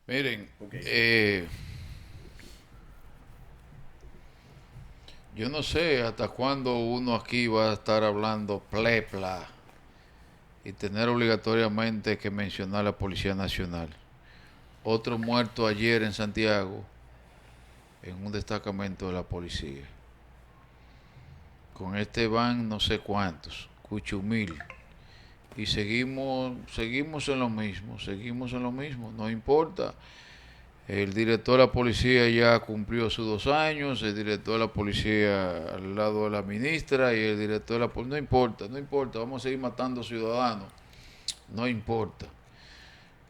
Miren, Okay. yo no sé hasta cuándo uno aquí va a estar hablando plepla y tener obligatoriamente que mencionar a la Policía Nacional. Otro muerto ayer en Santiago en un destacamento de la policía. Con este van no sé cuántos, Cuchumil. Y seguimos en lo mismo, no importa. El director de la policía ya cumplió sus 2 años, el director de la policía al lado de la ministra y el director de la policía, no importa, no importa, vamos a seguir matando ciudadanos, no importa.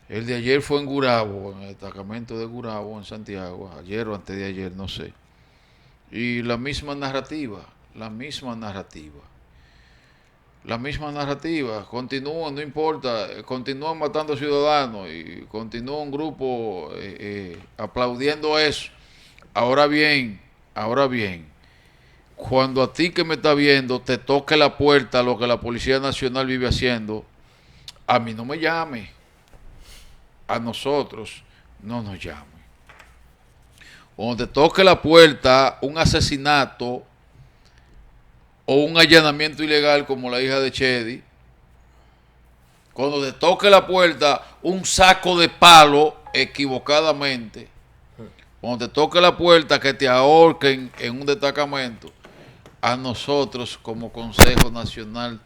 El de ayer fue en Gurabo, en el destacamento de Gurabo, en Santiago, ayer o antes de ayer, no sé. Y la misma narrativa, la misma narrativa. La misma narrativa, continúan, no importa, continúan matando ciudadanos y continúa un grupo aplaudiendo eso. Ahora bien, ahora bien, cuando a ti que me está viendo te toque la puerta lo que la Policía Nacional vive haciendo, a mí no me llame, a nosotros no nos llame. Cuando te toque la puerta un asesinato o un allanamiento ilegal como la hija de Chedi, cuando te toque la puerta un saco de palo equivocadamente, cuando te toque la puerta que te ahorquen en un destacamento, a nosotros como Consejo Nacional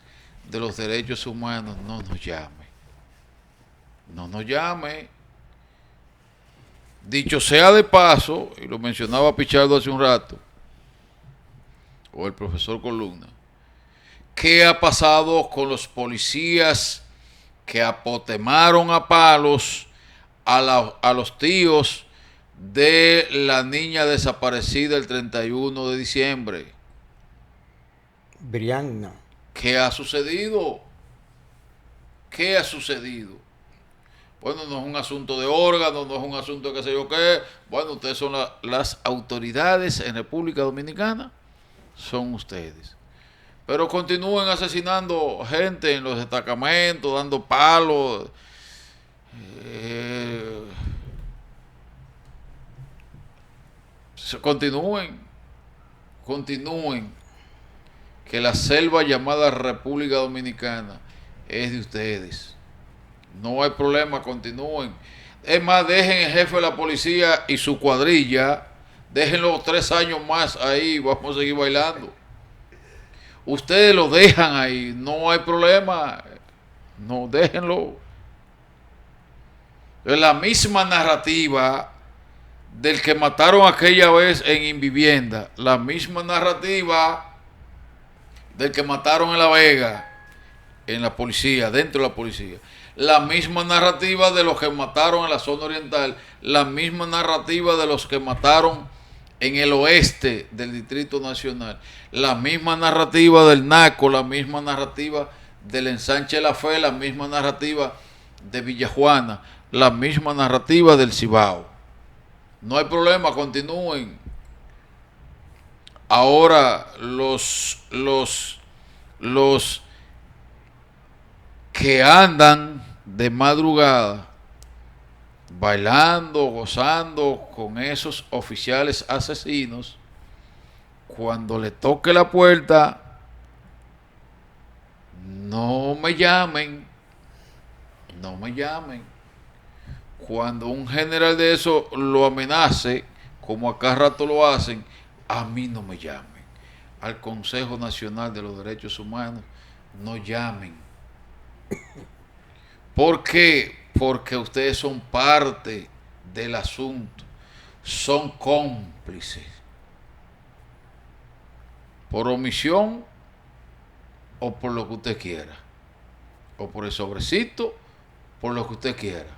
de los Derechos Humanos no nos llame. No nos llame. Dicho sea de paso, y lo mencionaba Pichardo hace un rato, o el profesor Columna, ¿qué ha pasado con los policías que apotemaron a palos a los tíos de la niña desaparecida el 31 de diciembre? Brianna. ¿Qué ha sucedido? ¿Qué ha sucedido? Bueno, no es un asunto de órganos, no es un asunto de qué sé yo qué. Bueno, ustedes son las autoridades en República Dominicana, son ustedes. Pero continúen asesinando gente en los destacamentos, dando palos. Eh, continúen, continúen, que la selva llamada República Dominicana es de ustedes. No hay problema, continúen. Es más, dejen el jefe de la policía y su cuadrilla, déjenlo 3 años más ahí, vamos a seguir bailando. Ustedes lo dejan ahí, no hay problema, no déjenlo. Es la misma narrativa del que mataron aquella vez en Invivienda, la misma narrativa del que mataron en La Vega, en la policía, dentro de la policía. La misma narrativa de los que mataron en la zona oriental, la misma narrativa de los que mataron en el oeste del Distrito Nacional, la misma narrativa del Naco, la misma narrativa del Ensanche de la Fe, la misma narrativa de Villajuana, la misma narrativa del Cibao. No hay problema, continúen. Ahora los que andan de madrugada bailando, gozando con esos oficiales asesinos, cuando le toque la puerta, no me llamen, no me llamen. Cuando un general de eso lo amenace, como acá rato lo hacen, a mí no me llamen. Al Consejo Nacional de los Derechos Humanos, no llamen. ¿Por qué? Porque ustedes son parte del asunto, son cómplices, por omisión o por lo que usted quiera, o por el sobrecito, por lo que usted quiera,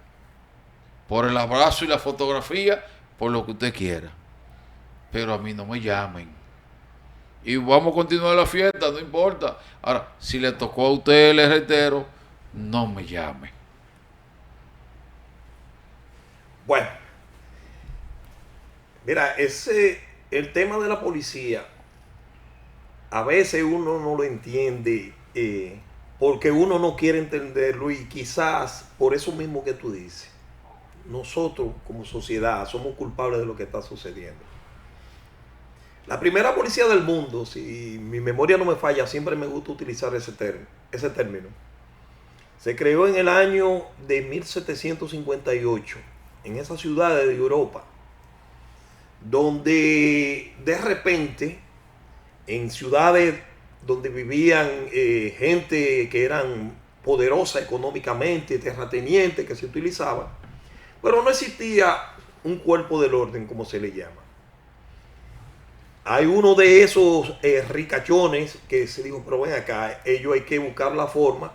por el abrazo y la fotografía, por lo que usted quiera, pero a mí no me llamen. Y vamos a continuar la fiesta, no importa. Ahora, si le tocó a usted, le reitero, no me llame. Bueno, mira, el tema de la policía, a veces uno no lo entiende porque uno no quiere entenderlo y quizás por eso mismo que tú dices. nosotros como sociedad somos culpables de lo que está sucediendo. La primera policía del mundo, si mi memoria no me falla, siempre me gusta utilizar ese término. Se creó en el año de 1758 en esas ciudades de Europa, donde de repente en ciudades donde vivían gente que eran poderosa económicamente, terratenientes que se utilizaba, pero no existía un cuerpo del orden como se le llama. Hay uno de esos ricachones que se dijo, pero ven acá, ellos hay que buscar la forma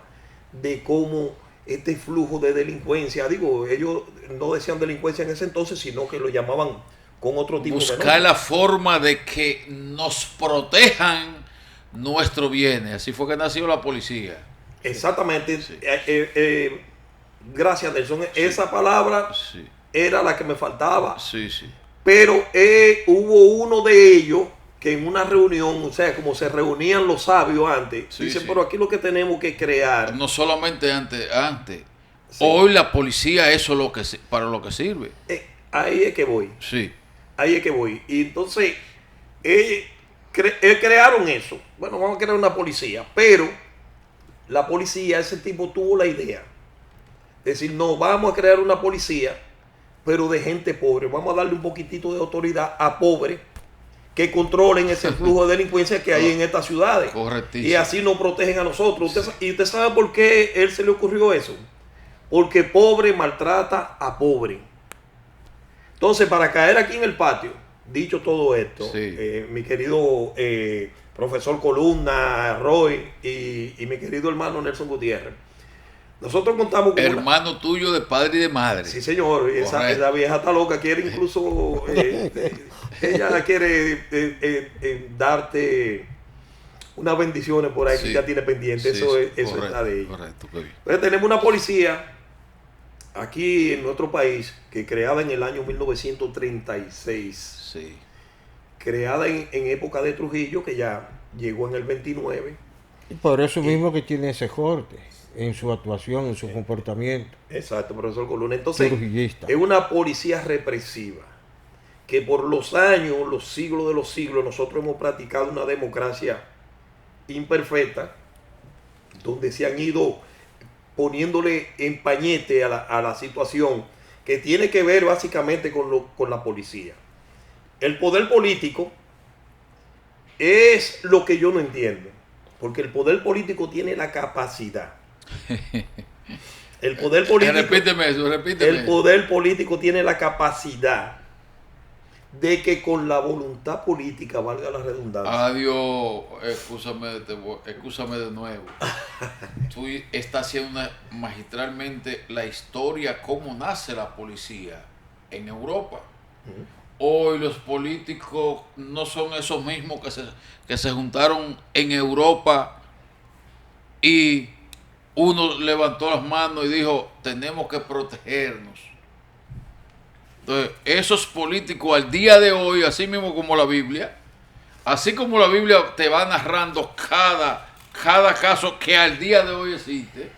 de cómo este flujo de delincuencia, digo, ellos no decían delincuencia en ese entonces, sino que lo llamaban con otro tipo de nombre. Buscar la forma de que nos protejan nuestros bienes. Así fue que nació la policía. Exactamente. Sí. Gracias, Nelson. Sí. Esa palabra sí. Era la que me faltaba. Sí, sí. Pero hubo uno de ellos que en una reunión, o sea, como se reunían los sabios antes, sí, dice, sí. Pero aquí lo que tenemos que crear. No solamente antes. Sí. Hoy la policía, eso es lo que para lo que sirve. Ahí es que voy. Sí. Ahí es que voy. Y entonces, crearon eso. Bueno, vamos a crear una policía. Pero la policía, ese tipo tuvo la idea. De decir, no, vamos a crear una policía, pero de gente pobre. Vamos a darle un poquitito de autoridad a pobres que controlen ese flujo de delincuencia que hay en estas ciudades. Correctísimo. Y así nos protegen a nosotros. Sí. ¿Y usted sabe por qué él se le ocurrió eso? Porque pobre maltrata a pobre. Entonces, para caer aquí en el patio, dicho todo esto, sí. Mi querido profesor Columna, Roy y mi querido hermano Nelson Gutiérrez, nosotros contamos con hermano tuyo de padre y de madre. Sí, señor. Esa vieja está loca, quiere incluso ella quiere darte unas bendiciones por ahí, sí. Que ya tiene pendiente. Sí, eso correcto, está de ella. Correcto, qué bien. Entonces tenemos una policía aquí en nuestro país que creada en el año 1936. Sí. Creada en época de Trujillo, que ya llegó en el 29. Y por eso mismo que tiene ese corte en su actuación, en su comportamiento. Exacto, profesor Coluna. Entonces, es una policía represiva que por los años, los siglos de los siglos, nosotros hemos practicado una democracia imperfecta, donde se han ido poniéndole empañete a la situación, que tiene que ver básicamente con la policía. El poder político es lo que yo no entiendo, porque el poder político tiene la capacidad. El poder político, repíteme eso. El poder político tiene la capacidad de que con la voluntad política, valga la redundancia. Adiós, excúsame de nuevo. Tú estás haciendo magistralmente la historia, cómo nace la policía en Europa. Hoy los políticos no son esos mismos que se juntaron en Europa y uno levantó las manos y dijo, tenemos que protegernos. Entonces, esos políticos al día de hoy, así mismo como la Biblia, así como la Biblia te va narrando cada caso que al día de hoy existe,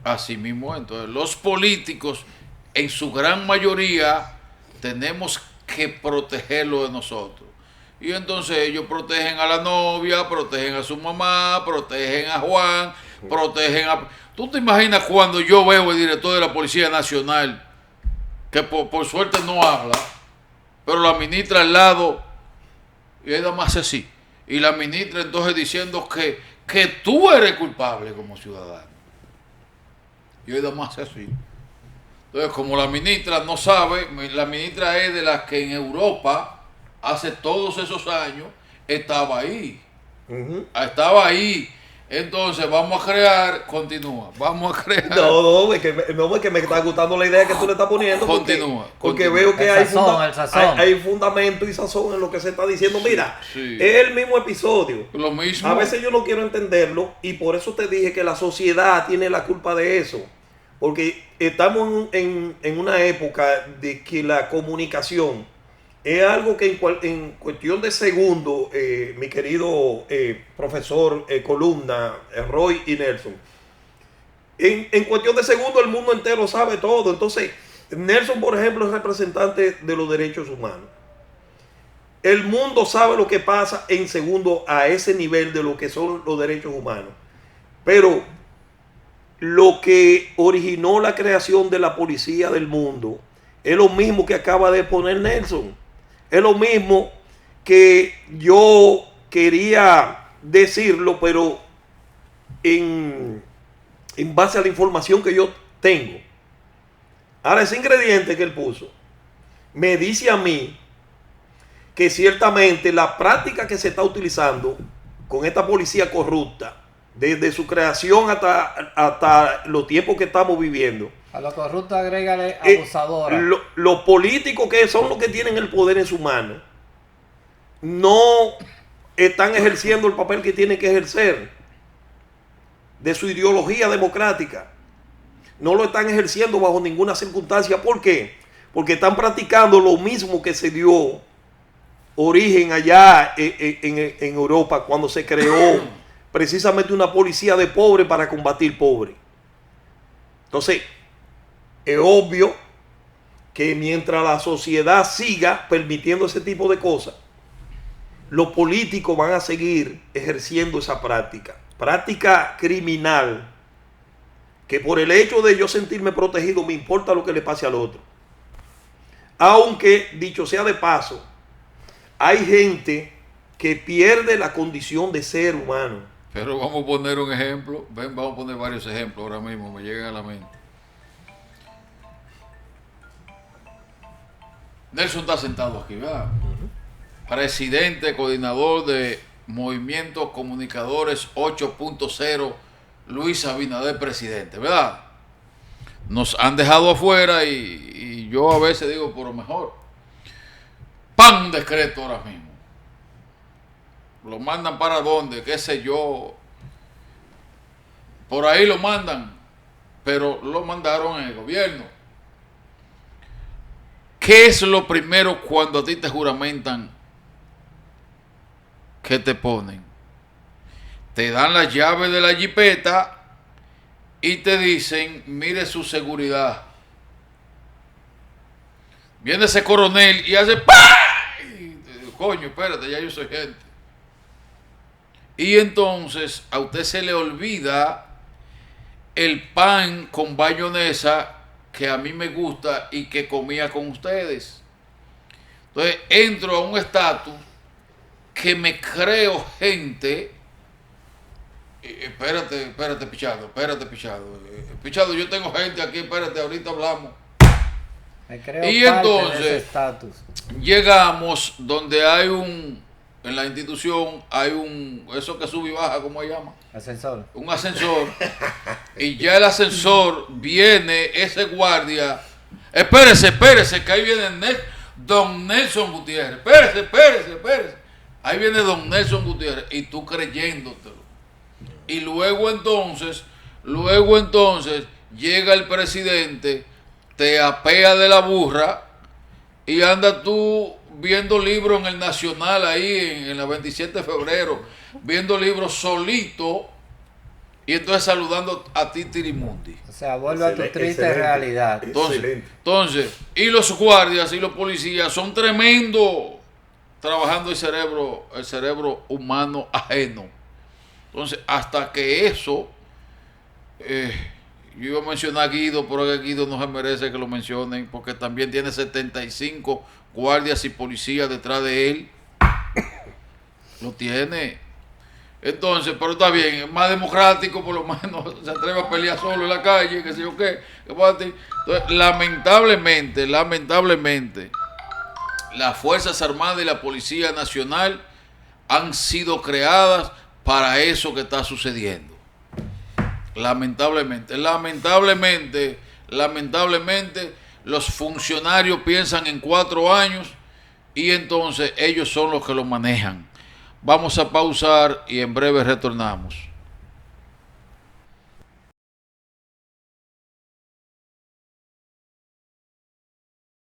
así mismo, entonces, los políticos, en su gran mayoría, tenemos que protegerlo de nosotros. Y entonces ellos protegen a la novia, protegen a su mamá, protegen a Juan, protegen a... ¿Tú te imaginas cuando yo veo el director de la Policía Nacional, que por suerte no habla, pero la ministra al lado, y es más así, y la ministra entonces diciendo que tú eres culpable como ciudadano, y es más así? Entonces, como la ministra no sabe, la ministra es de las que en Europa, hace todos esos años, estaba ahí. Estaba ahí. Entonces, vamos a crear, vamos a crear. No, es que me está gustando la idea que tú le estás poniendo. Porque veo que hay fundamento y sazón en lo que se está diciendo. Mira, sí. Es el mismo episodio. Lo mismo. A veces yo no quiero entenderlo y por eso te dije que la sociedad tiene la culpa de eso. Porque estamos en una época de que la comunicación es algo que en cuestión de segundos, mi querido profesor Columna, Roy y Nelson, En cuestión de segundos el mundo entero sabe todo. Entonces, Nelson, por ejemplo, es representante de los derechos humanos. El mundo sabe lo que pasa en segundos a ese nivel de lo que son los derechos humanos. Pero lo que originó la creación de la policía del mundo es lo mismo que acaba de poner Nelson. Es lo mismo que yo quería decirlo, pero en base a la información que yo tengo. Ahora, ese ingrediente que él puso me dice a mí que ciertamente la práctica que se está utilizando con esta policía corrupta, desde su creación hasta los tiempos que estamos viviendo. A lo corrupto agrégale abusadora. Los políticos que son los que tienen el poder en su mano no están ejerciendo el papel que tienen que ejercer de su ideología democrática. No lo están ejerciendo bajo ninguna circunstancia. ¿Por qué? Porque están practicando lo mismo que se dio origen allá en Europa cuando se creó precisamente una policía de pobres para combatir pobres. Entonces, es obvio que mientras la sociedad siga permitiendo ese tipo de cosas, los políticos van a seguir ejerciendo esa práctica criminal, que por el hecho de yo sentirme protegido me importa lo que le pase al otro. Aunque, dicho sea de paso, hay gente que pierde la condición de ser humano. Pero vamos a poner un ejemplo. Vamos a poner varios ejemplos ahora mismo, me llegan a la mente. Nelson está sentado aquí, ¿verdad? Presidente, coordinador de Movimientos Comunicadores 8.0, Luis Abinader, presidente, ¿verdad? Nos han dejado afuera y yo a veces digo, por lo mejor, ¡pam! Decreto ahora mismo. Lo mandan para dónde, qué sé yo. Por ahí lo mandan, pero lo mandaron en el gobierno. ¿Qué es lo primero cuando a ti te juramentan que te ponen? Te dan las llaves de la jipeta y te dicen, mire su seguridad. Viene ese coronel y hace ¡pay! Coño, espérate, ya yo soy gente. Y entonces a usted se le olvida el pan con bayonesa que a mí me gusta y que comía con ustedes. Entonces entro a un estatus que me creo gente. Espérate, Pichado. Pichado, yo tengo gente aquí, espérate, ahorita hablamos. Me creo Y parte entonces de ese estatus. llegamos donde hay en la institución hay eso que sube y baja, ¿cómo se llama? Ascensor. Un ascensor. Y ya el ascensor viene ese guardia. Espérese, que ahí viene don Nelson Gutiérrez. Espérese. Ahí viene don Nelson Gutiérrez. Y tú creyéndotelo. Y luego entonces llega el presidente, te apea de la burra y anda tú viendo libros en el Nacional ahí en la 27 de febrero, viendo libros solito y entonces saludando a ti Tirimundi. O sea, vuelve a tu triste realidad. Entonces, y los guardias y los policías son tremendos trabajando el cerebro humano ajeno. Entonces, hasta que eso, yo iba a mencionar a Guido, pero que Guido no se merece que lo mencionen, porque también tiene 75 guardias y policías detrás de él. Lo tiene. Entonces, pero está bien, es más democrático, por lo menos se atreve a pelear solo en la calle, qué sé yo qué. Entonces, lamentablemente, las Fuerzas Armadas y la Policía Nacional han sido creadas para eso que está sucediendo. Lamentablemente, los funcionarios piensan en 4 años y entonces ellos son los que lo manejan. Vamos a pausar y en breve retornamos.